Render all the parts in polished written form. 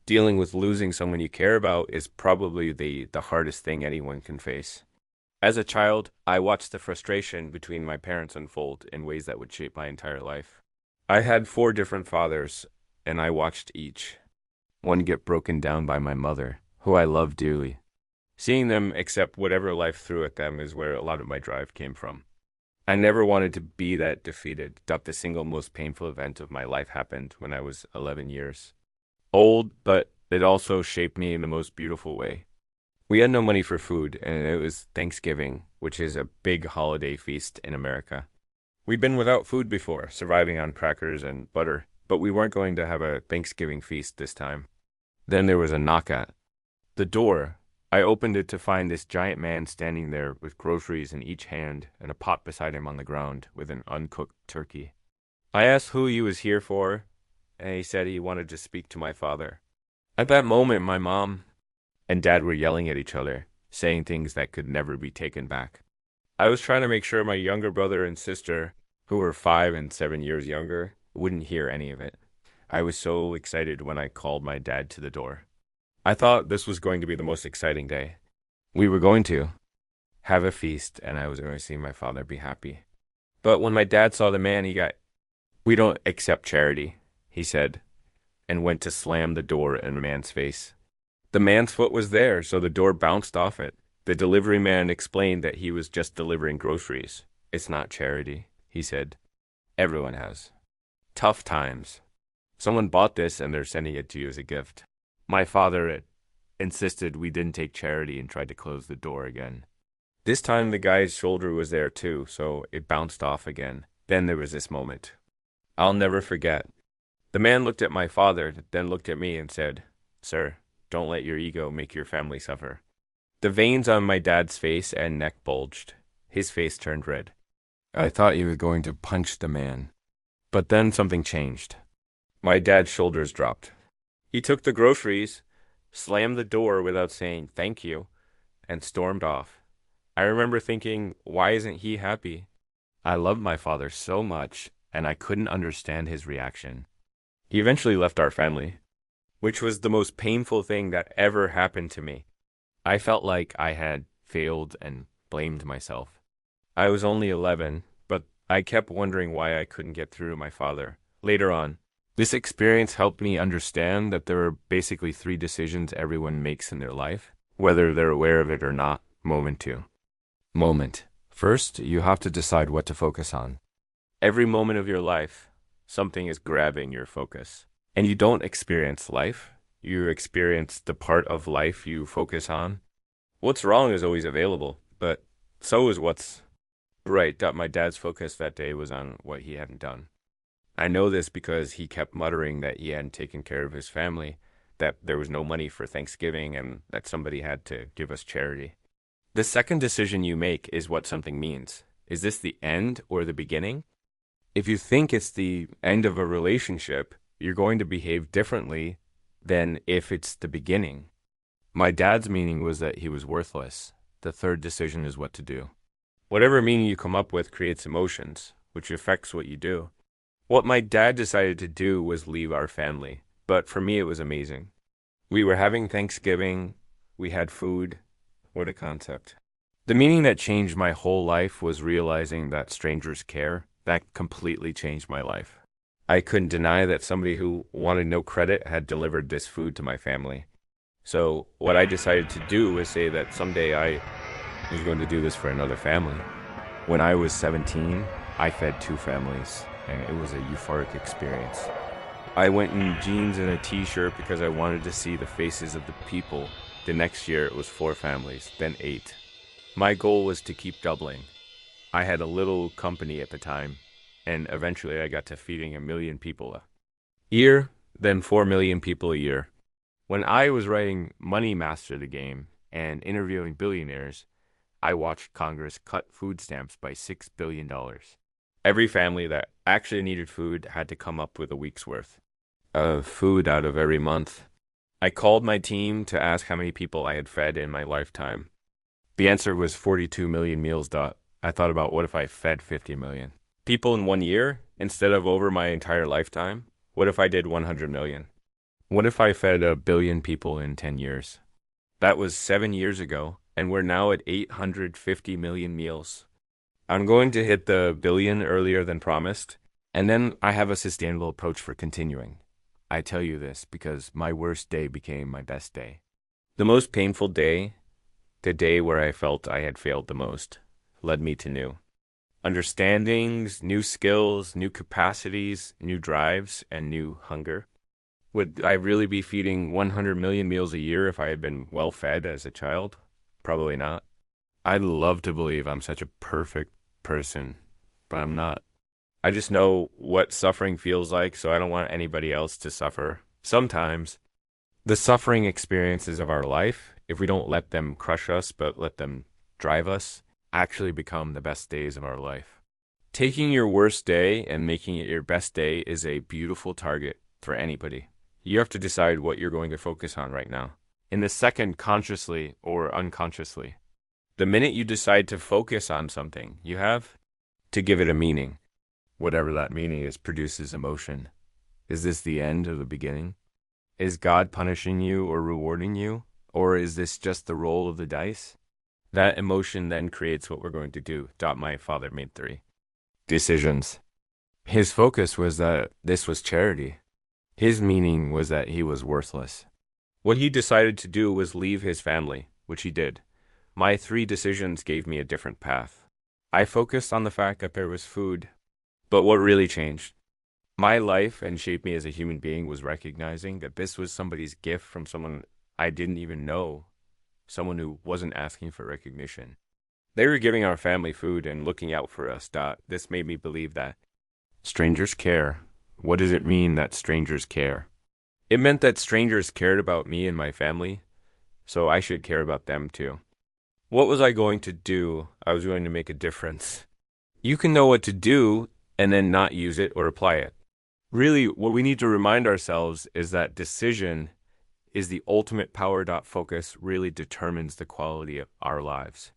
Dealing with losing someone you care about is probably the hardest thing anyone can face. As a child, I watched the frustration between my parents unfold in ways that would shape my entire life. I had four different fathers, and I watched each. One get broken down by my mother, who I love dearly. Seeing them accept whatever life threw at them is where a lot of my drive came from. I never wanted to be that defeated, that the single most painful event of my life happened when I was 11 years old, but it also shaped me in the most beautiful way. We had no money for food, and it was Thanksgiving, which is a big holiday feast in America. We'd been without food before, surviving on crackers and butter, but we weren't going to have a Thanksgiving feast this time. Then there was a knock at the door. I opened it to find this giant man standing there with groceries in each hand and a pot beside him on the ground with an uncooked turkey. I asked who he was here for, and he said he wanted to speak to my father. At that moment, my mom and dad were yelling at each other, saying things that could never be taken back. I was trying to make sure my younger brother and sister, who were 5 and 7 years younger, wouldn't hear any of it. I was so excited when I called my dad to the door. I thought this was going to be the most exciting day. We were going to have a feast, and I was going to see my father be happy. But when my dad saw the man, "We don't accept charity," he said, and went to slam the door in the man's face. The man's foot was there, so the door bounced off it. The delivery man explained that he was just delivering groceries. "It's not charity," he said. "Everyone has tough times. Someone bought this and they're sending it to you as a gift." My father insisted we didn't take charity and tried to close the door again. This time the guy's shoulder was there too, so it bounced off again. Then there was this moment I'll never forget. The man looked at my father, then looked at me and said, "Sir, don't let your ego make your family suffer." The veins on my dad's face and neck bulged. His face turned red. I thought he was going to punch the man. But then something changed. My dad's shoulders dropped. He took the groceries, slammed the door without saying thank you, and stormed off. I remember thinking, why isn't he happy? I loved my father so much, and I couldn't understand his reaction. He eventually left our family, which was the most painful thing that ever happened to me. I felt like I had failed and blamed myself. I was only 11, but I kept wondering why I couldn't get through to my father. Later on, this experience helped me understand that there are basically three decisions everyone makes in their life, whether they're aware of it or not. Moment two. Moment. First, you have to decide what to focus on. Every moment of your life, something is grabbing your focus. And you don't experience life, you experience the part of life you focus on. What's wrong is always available, but so is what's right. That my dad's focus that day was on what he hadn't done. I know this because he kept muttering that he hadn't taken care of his family, that there was no money for Thanksgiving, and that somebody had to give us charity. The second decision you make is what something means. Is this the end or the beginning? If you think it's the end of a relationship, you're going to behave differently than if it's the beginning. My dad's meaning was that he was worthless. The third decision is what to do. Whatever meaning you come up with creates emotions, which affects what you do. What my dad decided to do was leave our family, but for me it was amazing. We were having Thanksgiving, we had food. What a concept. The meaning that changed my whole life was realizing that strangers care. That completely changed my life. I couldn't deny that somebody who wanted no credit had delivered this food to my family. So what I decided to do was say that someday I was going to do this for another family. When I was 17, I fed two families, and it was a euphoric experience. I went in jeans and a t-shirt because I wanted to see the faces of the people. The next year it was 4 families, then 8. My goal was to keep doubling. I had a little company at the time, and eventually I got to feeding 1 million people a year, then 4 million people a year. When I was writing Money Master the Game and interviewing billionaires, I watched Congress cut food stamps by $6 billion. Every family that actually needed food had to come up with a week's worth of food out of every month. I called my team to ask how many people I had fed in my lifetime. The answer was 42 million meals. I thought about what if I fed 50 million people in 1 year instead of over my entire lifetime? What if I did 100 million? What if I fed 1 billion people in 10 years? That was 7 years ago, and we're now at 850 million meals. I'm going to hit the billion earlier than promised, and then I have a sustainable approach for continuing. I tell you this because my worst day became my best day. The most painful day, the day where I felt I had failed the most, led me to new understandings, new skills, new capacities, new drives, and new hunger. Would I really be feeding 100 million meals a year if I had been well fed as a child? Probably not. I'd love to believe I'm such a perfect person, but I'm not. I just know what suffering feels like, so I don't want anybody else to suffer. Sometimes the suffering experiences of our life, if we don't let them crush us but let them drive us, actually become the best days of our life. Taking your worst day and making it your best day is a beautiful target for anybody. You have to decide what you're going to focus on right now. In the second, consciously or unconsciously. The minute you decide to focus on something, you have to give it a meaning. Whatever that meaning is produces emotion. Is this the end or the beginning? Is God punishing you or rewarding you? Or is this just the roll of the dice? That emotion then creates what we're going to do. My father made 3 decisions. His focus was that this was charity. His meaning was that he was worthless. What he decided to do was leave his family, which he did. My 3 decisions gave me a different path. I focused on the fact that there was food. But what really changed my life and shaped me as a human being was recognizing that this was somebody's gift from someone I didn't even know, someone who wasn't asking for recognition. They were giving our family food and looking out for us. This made me believe that strangers care. What does it mean that strangers care? It meant that strangers cared about me and my family, so I should care about them too. What was I going to do? I was going to make a difference. You can know what to do and then not use it or apply it. Really, what we need to remind ourselves is that decision is the ultimate power. Focus really determines the quality of our lives.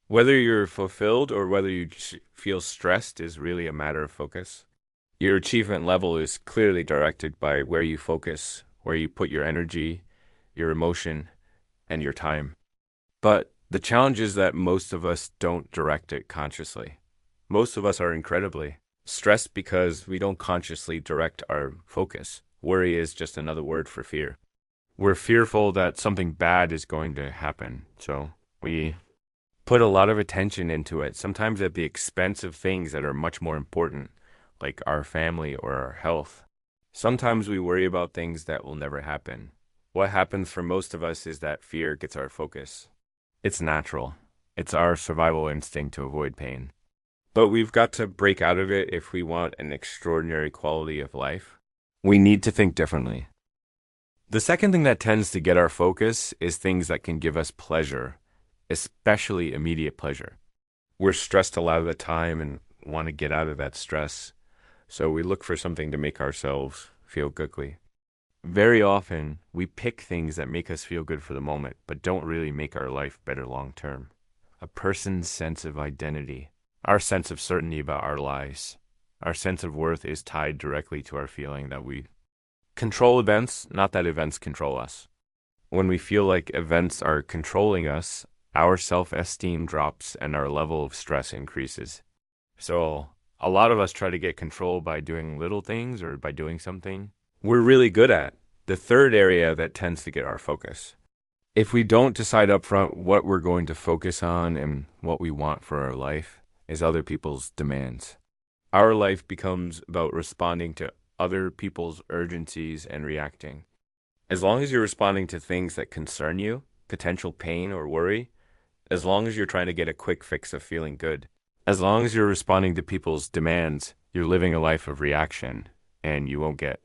Whether you're fulfilled or whether you feel stressed is really a matter of focus. Your achievement level is clearly directed by where you focus, where you put your energy, your emotion, and your time. But the challenge is that most of us don't direct it consciously. Most of us are incredibly stressed because we don't consciously direct our focus. Worry is just another word for fear. We're fearful that something bad is going to happen, so we put a lot of attention into it, sometimes at the expense of things that are much more important, like our family or our health. Sometimes we worry about things that will never happen. What happens for most of us is that fear gets our focus. It's natural. It's our survival instinct to avoid pain. But we've got to break out of it if we want an extraordinary quality of life. We need to think differently. The second thing that tends to get our focus is things that can give us pleasure, especially immediate pleasure. We're stressed a lot of the time and want to get out of that stress, so we look for something to make ourselves feel goodly. Very often, we pick things that make us feel good for the moment, but don't really make our life better long term. A person's sense of identity, our sense of certainty about our lives, our sense of worth is tied directly to our feeling that we control events, not that events control us. When we feel like events are controlling us, our self-esteem drops and our level of stress increases. So a lot of us try to get control by doing little things or by doing something we're really good at. The third area that tends to get our focus. If we don't decide up front what we're going to focus on and what we want for our life is other people's demands. Our life becomes about responding to other people's urgencies and reacting. As long as you're responding to things that concern you, potential pain or worry, as long as you're trying to get a quick fix of feeling good, as long as you're responding to people's demands, you're living a life of reaction and you won't get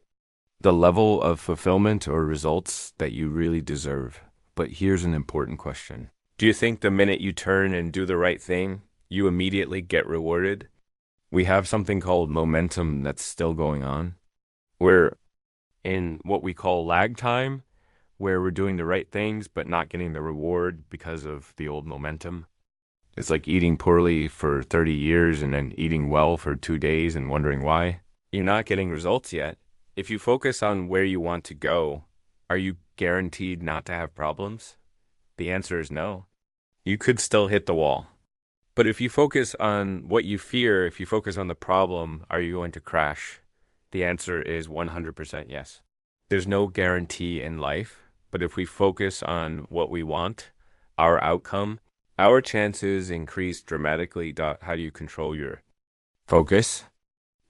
the level of fulfillment or results that you really deserve. But here's an important question. Do you think the minute you turn and do the right thing, you immediately get rewarded? We have something called momentum that's still going on. We're in what we call lag time, where we're doing the right things but not getting the reward because of the old momentum. It's like eating poorly for 30 years and then eating well for 2 days and wondering why. You're not getting results yet. If you focus on where you want to go, are you guaranteed not to have problems? The answer is no. You could still hit the wall. But if you focus on what you fear, if you focus on the problem, are you going to crash? The answer is 100% yes. There's no guarantee in life, but if we focus on what we want, our outcome, our chances increase dramatically. How do you control your focus?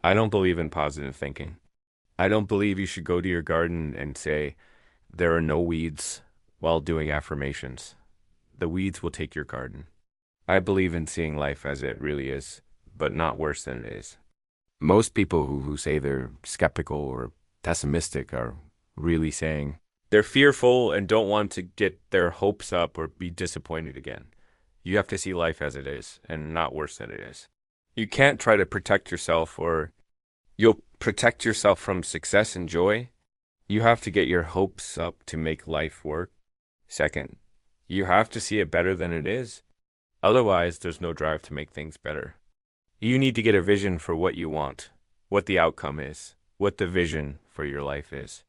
I don't believe in positive thinking. I don't believe you should go to your garden and say, there are no weeds while doing affirmations. The weeds will take your garden. I believe in seeing life as it really is, but not worse than it is. Most people who say they're skeptical or pessimistic are really saying they're fearful and don't want to get their hopes up or be disappointed again. You have to see life as it is and not worse than it is. You can't try to protect yourself, or you'll protect yourself from success and joy. You have to get your hopes up to make life work. Second, you have to see it better than it is. Otherwise, there's no drive to make things better. You need to get a vision for what you want, what the outcome is, what the vision for your life is.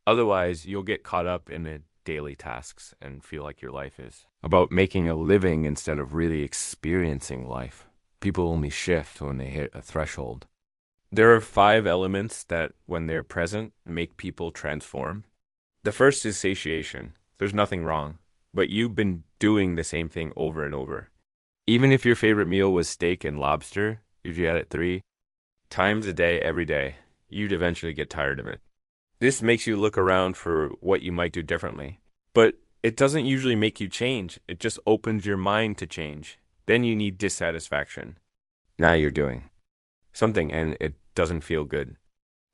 Otherwise, you'll get caught up in the daily tasks and feel like your life is about making a living instead of really experiencing life. People only shift when they hit a threshold. There are 5 elements that, when they're present, make people transform. The first is satiation. There's nothing wrong, but you've been doing the same thing over and over. Even if your favorite meal was steak and lobster, if you had it 3 times a day, every day, you'd eventually get tired of it. This makes you look around for what you might do differently. But it doesn't usually make you change. It just opens your mind to change. Then you need dissatisfaction. Now you're doing something and it doesn't feel good.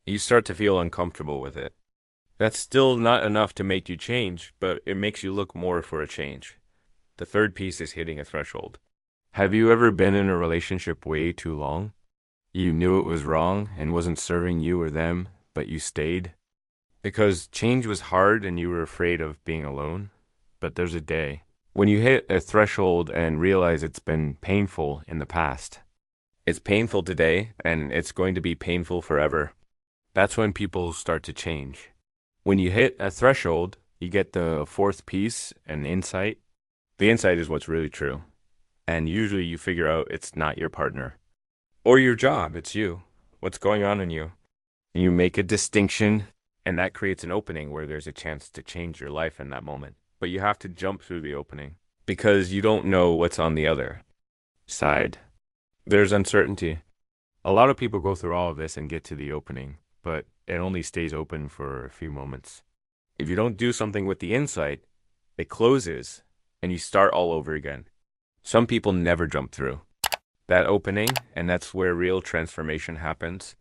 You start to feel uncomfortable with it. That's still not enough to make you change, but it makes you look more for a change. The third piece is hitting a threshold. Have you ever been in a relationship way too long? You knew it was wrong and wasn't serving you or them, but you stayed? Because change was hard and you were afraid of being alone. But there's a day when you hit a threshold and realize it's been painful in the past. It's painful today and it's going to be painful forever. That's when people start to change. When you hit a threshold, you get the 4th piece, an insight. The insight is what's really true. And usually you figure out it's not your partner or your job, it's you. What's going on in you? You make a distinction, and that creates an opening where there's a chance to change your life in that moment. But you have to jump through the opening because you don't know what's on the other side. There's uncertainty. A lot of people go through all of this and get to the opening, but it only stays open for a few moments. If you don't do something with the insight, it closes and you start all over again. Some people never jump through that opening, and that's where real transformation happens.